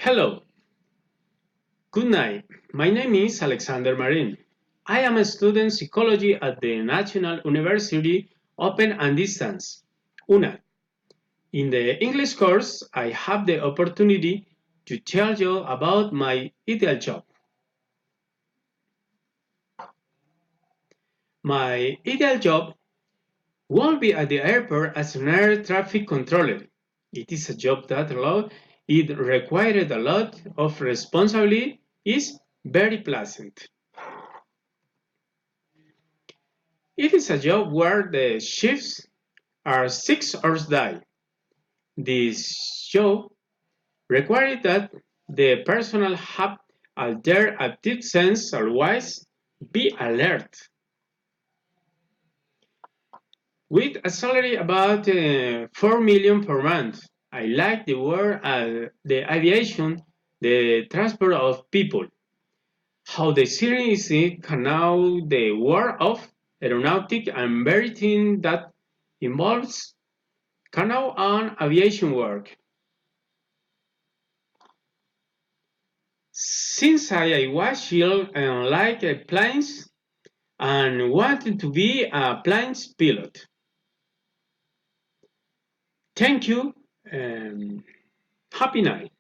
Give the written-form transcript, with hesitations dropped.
Hello, good night. My name is Alexander Marin. I am a student psychology at the National University Open and Distance, UNAD. In the English course, I have the opportunity to tell you about my ideal job. My ideal job will be at the airport as an air traffic controller. It is a job that although it required a lot of responsibility, is very pleasant. It is a job where the shifts are 6 hours day. This job requires that the personnel have their active sense otherwise be alert. With a salary about 4 million per month, I like the work, the aviation, the transport of people. How the series can now the world of aeronautic and everything that involves canal and aviation work. Since I was young and liked planes and wanted to be a planes pilot. Thank you and happy night.